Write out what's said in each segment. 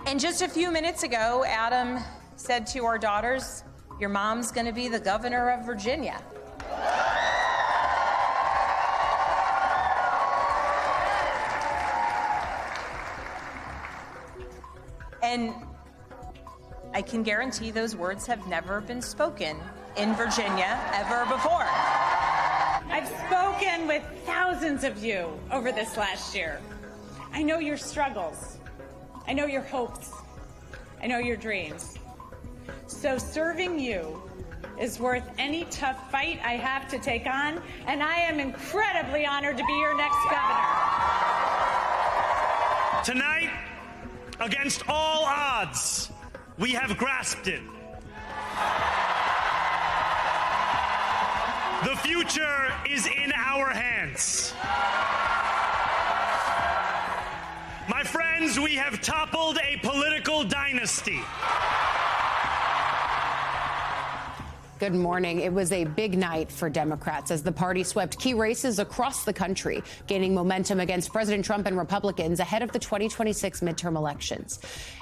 And just a few minutes ago, Adam said to our daughters, your mom's going to be the governor of Virginia. And I can guarantee those words have never been spoken in Virginia ever before. I've spoken with thousands of you over this last year. I know your struggles. I know your hopes. I know your dreams. So serving you is worth any tough fight I have to take on, and I am incredibly honored to be your next governor. Tonight, against all odds, we have grasped it. The future is in our hands. My friends, we have toppled a political dynasty. Good morning. It was a big night for Democrats as the party swept key races across the country, gaining momentum against President Trump and Republicans ahead of the 2026 midterm elections.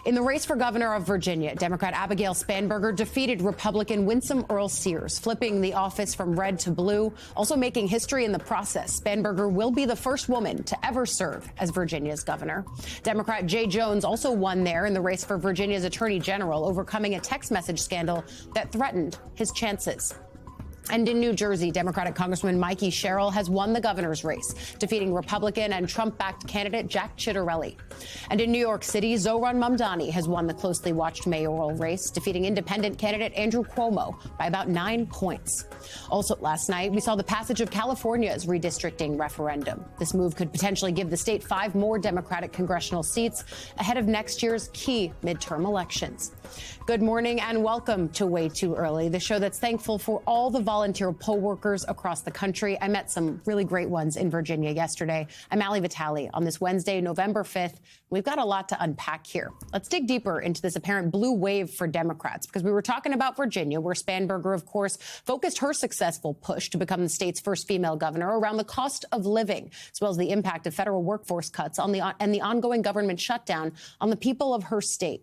In the race for governor of Virginia, Democrat Abigail Spanberger defeated Republican Winsome Earl-Sears, flipping the office from red to blue, also making history in the process. Spanberger will be the first woman to ever serve as Virginia's governor. Democrat Jay Jones also won there in the race for Virginia's attorney general, overcoming a text message scandal that threatened his chances. And in New Jersey, Democratic Congressman Mikey Sherrill has won the governor's race, defeating Republican and Trump-backed candidate Jack Ciattarelli. And in New York City, Zohran Mamdani has won the closely watched mayoral race, defeating independent candidate Andrew Cuomo by about 9 points. Also last night, we saw the passage of California's redistricting referendum. This move could potentially give the state 5 more Democratic congressional seats ahead of next year's key midterm elections. Good morning and welcome to Way Too Early, the show that's thankful for all the volunteer poll workers across the country. I met some really great ones in Virginia yesterday. I'm Ali Vitale on this Wednesday, November 5th. We've got a lot to unpack here. Let's dig deeper into this apparent blue wave for Democrats, because we were talking about Virginia, where Spanberger, of course, focused her successful push to become the state's first female governor around the cost of living, as well as the impact of federal workforce cuts and the ongoing government shutdown on the people of her state.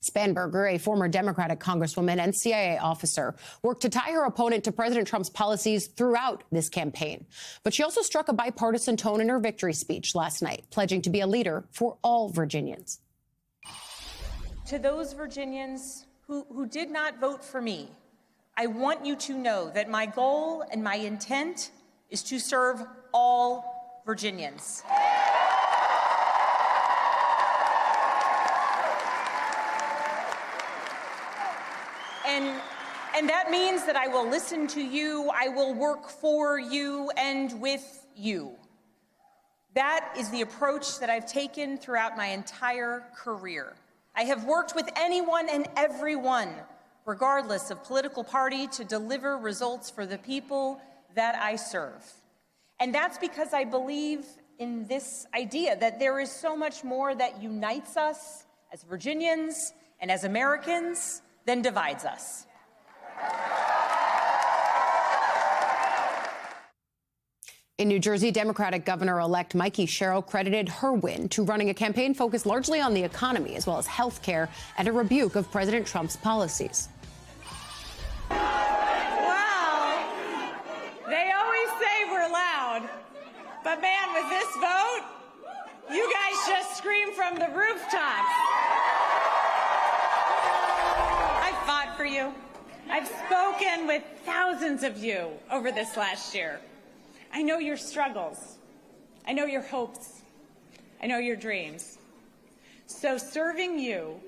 Spanberger, a former Democratic congresswoman and CIA officer, worked to tie her opponent to President Trump's policies throughout this campaign. But she also struck a bipartisan tone in her victory speech last night, pledging to be a leader for all Virginians. To those Virginians who did not vote for me, I want you to know that my goal and my intent is to serve all Virginians. And that means that I will listen to you, I will work for you and with you. That is the approach that I've taken throughout my entire career. I have worked with anyone and everyone, regardless of political party, to deliver results for the people that I serve. And that's because I believe in this idea that there is so much more that unites us as Virginians and as Americans than divides us. In New Jersey, Democratic Governor-elect Mikey Sherrill credited her win to running a campaign focused largely on the economy, as well as health care, and a rebuke of President Trump's policies. Well, they always say we're loud, but man, with this vote, you guys just scream from the rooftops. I've fought for you. I've spoken with thousands of you over this last year. I know your struggles. I know your hopes. I know your dreams. So serving you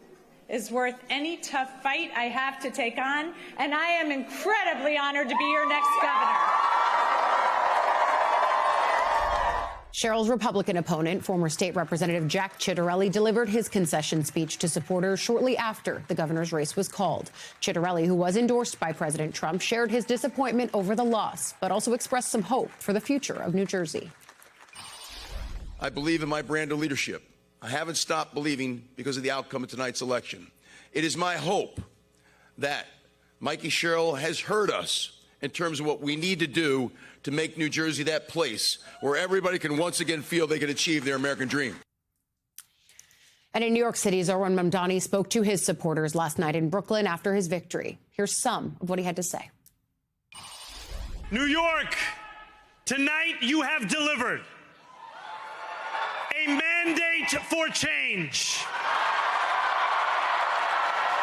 is worth any tough fight I have to take on, and I am incredibly honored to be your next governor. Sherrill's Republican opponent, former state representative Jack Ciattarelli, delivered his concession speech to supporters shortly after the governor's race was called. Ciattarelli, who was endorsed by President Trump, shared his disappointment over the loss, but also expressed some hope for the future of New Jersey. I believe in my brand of leadership. I haven't stopped believing because of the outcome of tonight's election. It is my hope that Mikey Sherrill has heard us in terms of what we need to do to make New Jersey that place where everybody can once again feel they can achieve their American dream. And in New York City, Zohran Mamdani spoke to his supporters last night in Brooklyn after his victory. Here's some of what he had to say. New York, tonight you have delivered a mandate for change,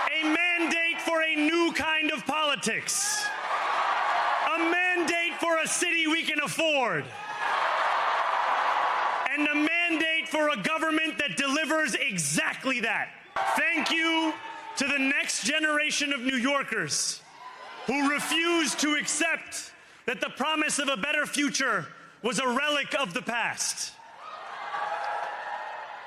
a mandate for a new kind of politics, a mandate for a city we can afford, and a mandate for a government that delivers exactly that. Thank you to the next generation of New Yorkers who refuse to accept that the promise of a better future was a relic of the past.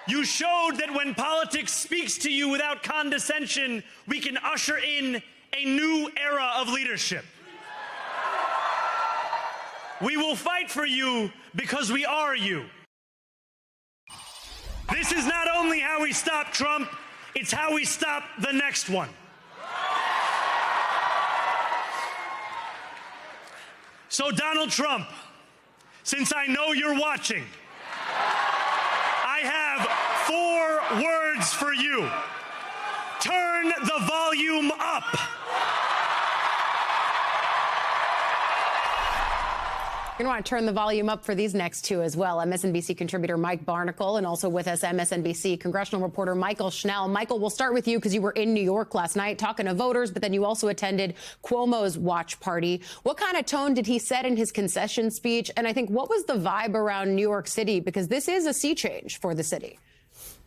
You showed that when politics speaks to you without condescension, we can usher in a new era of leadership. We will fight for you because we are you. This is not only how we stop Trump, it's how we stop the next one. So, Donald Trump, since I know you're watching, I have 4 words for you. Turn the volume up. You're going to want to turn the volume up for these next 2 as well. MSNBC contributor Mike Barnicle, and also with us, MSNBC congressional reporter Michael Schnell. Michael, we'll start with you because you were in New York last night talking to voters, but then you also attended Cuomo's watch party. What kind of tone did he set in his concession speech? And I think, what was the vibe around New York City? Because this is a sea change for the city.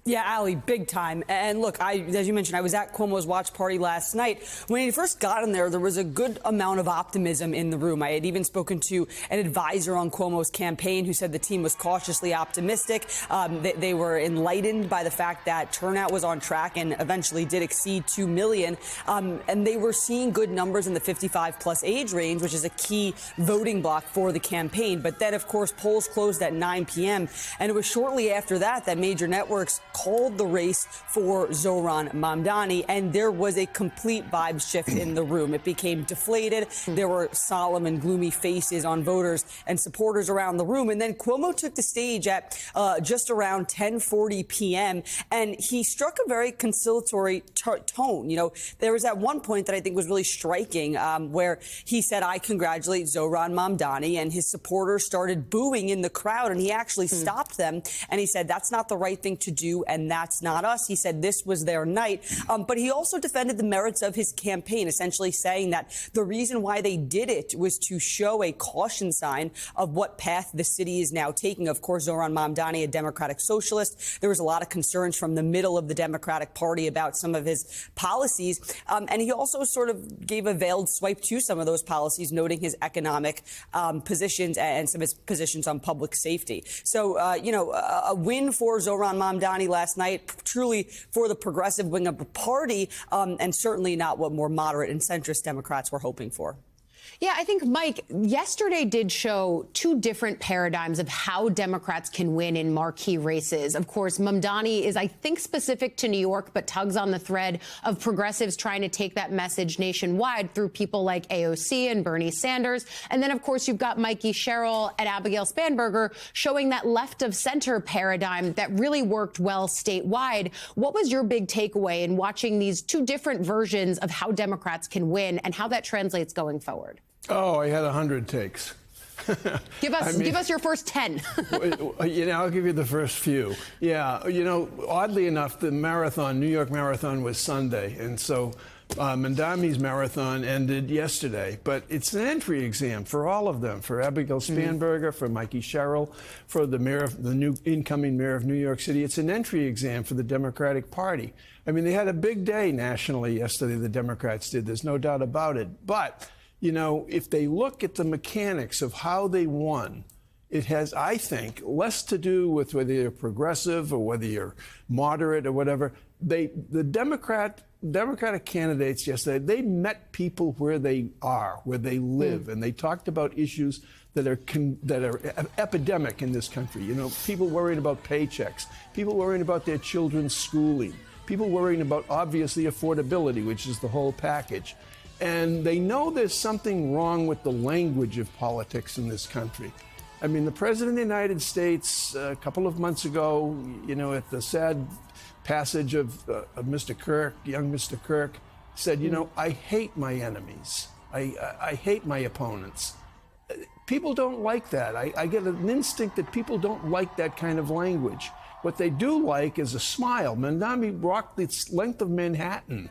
Yeah, Ali, big time. And look, as you mentioned, I was at Cuomo's watch party last night. When he first got in there was a good amount of optimism in the room. I had even spoken to an advisor on Cuomo's campaign who said the team was cautiously optimistic. They were enlightened by the fact that turnout was on track and eventually did exceed 2 million. And they were seeing good numbers in the 55-plus age range, which is a key voting block for the campaign. But then, of course, polls closed at 9 p.m. And it was shortly after that that major networks called the race for Zohran Mamdani, and there was a complete vibe shift in the room. It became deflated. There were solemn and gloomy faces on voters and supporters around the room. And then Cuomo took the stage at just around 10:40 p.m., and he struck a very conciliatory tone. You know, there was at one point that I think was really striking where he said, "I congratulate Zohran Mamdani," and his supporters started booing in the crowd, and he actually stopped them, and he said, "That's not the right thing to do, and that's not us." He said this was their night. But he also defended the merits of his campaign, essentially saying that the reason why they did it was to show a caution sign of what path the city is now taking. Of course, Zohran Mamdani, a Democratic socialist. There was a lot of concerns from the middle of the Democratic Party about some of his policies. And he also sort of gave a veiled swipe to some of those policies, noting his economic positions and some of his positions on public safety. So, a win for Zohran Mamdani last night, truly for the progressive wing of the party, and certainly not what more moderate and centrist Democrats were hoping for. Yeah, I think, Mike, yesterday did show 2 different paradigms of how Democrats can win in marquee races. Of course, Mamdani is, I think, specific to New York, but tugs on the thread of progressives trying to take that message nationwide through people like AOC and Bernie Sanders. And then, of course, you've got Mikey Sherrill and Abigail Spanberger showing that left of center paradigm that really worked well statewide. What was your big takeaway in watching these 2 different versions of how Democrats can win and how that translates going forward? Oh, I had 100 takes. Give us your first 10. I'll give you the first few. Yeah, oddly enough, the marathon, New York Marathon, was Sunday, and so Mamdani's marathon ended yesterday. But it's an entry exam for all of them, for Abigail Spanberger, for Mikey Sherrill, for the new incoming mayor of New York City. It's an entry exam for the Democratic Party. I mean, they had a big day nationally yesterday, the Democrats did. There's no doubt about it. But if they look at the mechanics of how they won, it has, I think, less to do with whether you're progressive or whether you're moderate or whatever. The Democratic candidates yesterday, they met people where they are, where they live, and they talked about issues that are epidemic in this country. People worrying about paychecks, people worrying about their children's schooling, people worrying about, obviously, affordability, which is the whole package. And they know there's something wrong with the language of politics in this country. I mean, the President of the United States, a couple of months ago, you know, at the sad passage of Mr. Kirk, young Mr. Kirk, said, you know, I hate my enemies. I hate my opponents. People don't like that. I get an instinct that people don't like that kind of language. What they do like is a smile. Mamdani walked the length of Manhattan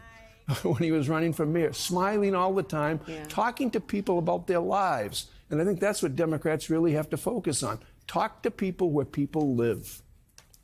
when he was running for mayor, smiling all the time, talking to people about their lives. And I think that's what Democrats really have to focus on. Talk to people where people live.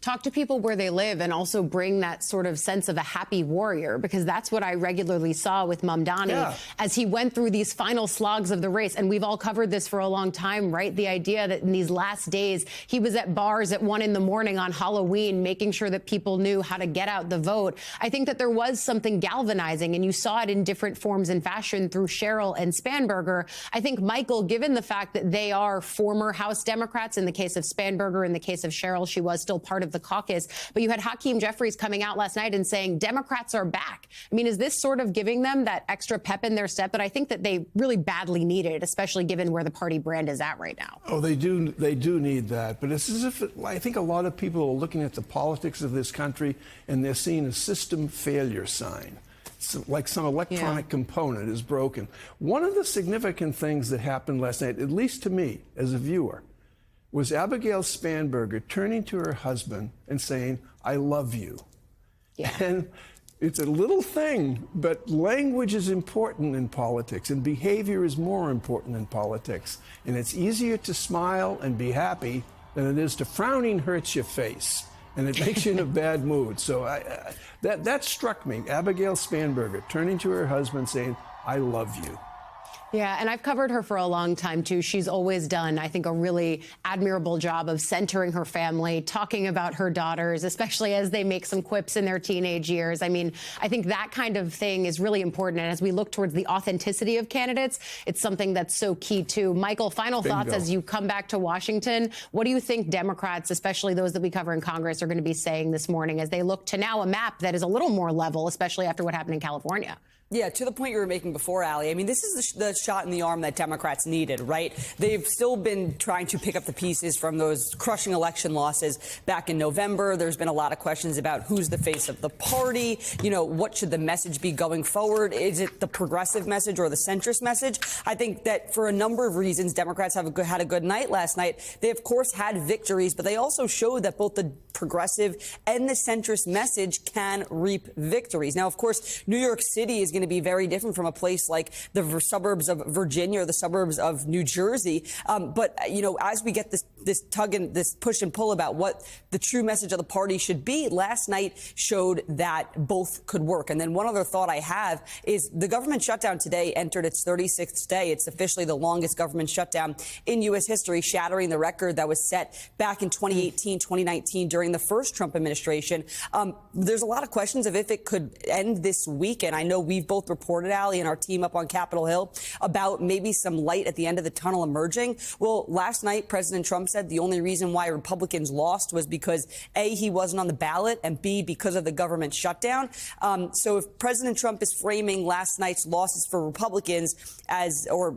Talk to people where they live and also bring that sort of sense of a happy warrior, because that's what I regularly saw with Mamdani as he went through these final slogs of the race. And we've all covered this for a long time, right? The idea that in these last days, he was at bars at 1 a.m. on Halloween, making sure that people knew how to get out the vote. I think that there was something galvanizing, and you saw it in different forms and fashion through Cheryl and Spanberger. I think, Michael, given the fact that they are former House Democrats, in the case of Spanberger, in the case of Cheryl, she was still part of the caucus. But you had Hakeem Jeffries coming out last night and saying Democrats are back. I mean, is this sort of giving them that extra pep in their step that I think that they really badly needed, especially given where the party brand is at right now? Oh, they do need that. But it's as if I think a lot of people are looking at the politics of this country and they're seeing a system failure sign. It's like some electronic component is broken. One of the significant things that happened last night, at least to me as a viewer, was Abigail Spanberger turning to her husband and saying, I love you. And it's a little thing, but language is important in politics, and behavior is more important in politics. And it's easier to smile and be happy than it is to frowning hurts your face, and it makes you in a bad mood. So that struck me. Abigail Spanberger turning to her husband saying, I love you. Yeah, and I've covered her for a long time, too. She's always done, I think, a really admirable job of centering her family, talking about her daughters, especially as they make some quips in their teenage years. I mean, I think that kind of thing is really important. And as we look towards the authenticity of candidates, it's something that's so key, too. Michael, final thoughts as you come back to Washington. What do you think Democrats, especially those that we cover in Congress, are going to be saying this morning as they look to now a map that is a little more level, especially after what happened in California? Yeah, to the point you were making before, Allie, I mean, this is the shot in the arm that Democrats needed, right? They've still been trying to pick up the pieces from those crushing election losses back in November. There's been a lot of questions about who's the face of the party. You know, what should the message be going forward? Is it the progressive message or the centrist message? I think that for a number of reasons, Democrats had a good night last night. They, of course, had victories, but they also showed that both the progressive and the centrist message can reap victories. Now, of course, New York City is going to be very different from a place like the suburbs of Virginia or the suburbs of New Jersey. But, you know, as we get this tug and this push and pull about what the true message of the party should be, last night showed that both could work. And then one other thought I have is the government shutdown today entered its 36th day. It's officially the longest government shutdown in U.S. history, shattering the record that was set back in 2018, 2019 during the first Trump administration. There's a lot of questions of if it could end this week. And I know we've both reported, Allie, and our team up on Capitol Hill about maybe some light at the end of the tunnel emerging. Well, last night, President Trump said the only reason why Republicans lost was because, A, he wasn't on the ballot, and B, because of the government shutdown. So if President Trump is framing last night's losses for Republicans as, or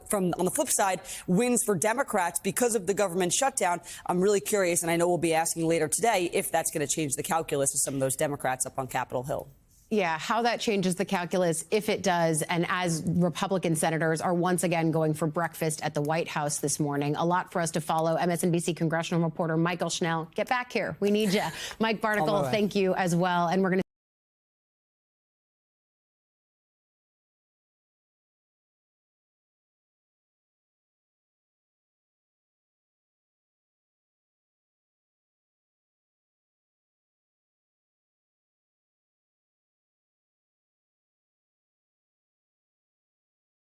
from on the flip side, wins for Democrats because of the government shutdown, I'm really curious, and I know we'll be asking later today if that's going to change the calculus of some of those Democrats up on Capitol Hill. Yeah, how that changes the calculus, if it does, and as Republican senators are once again going for breakfast at the White House this morning. A lot for us to follow. MSNBC congressional reporter Michael Schnell, get back here. We need you. Mike Barnicle, thank you as well. And we're going to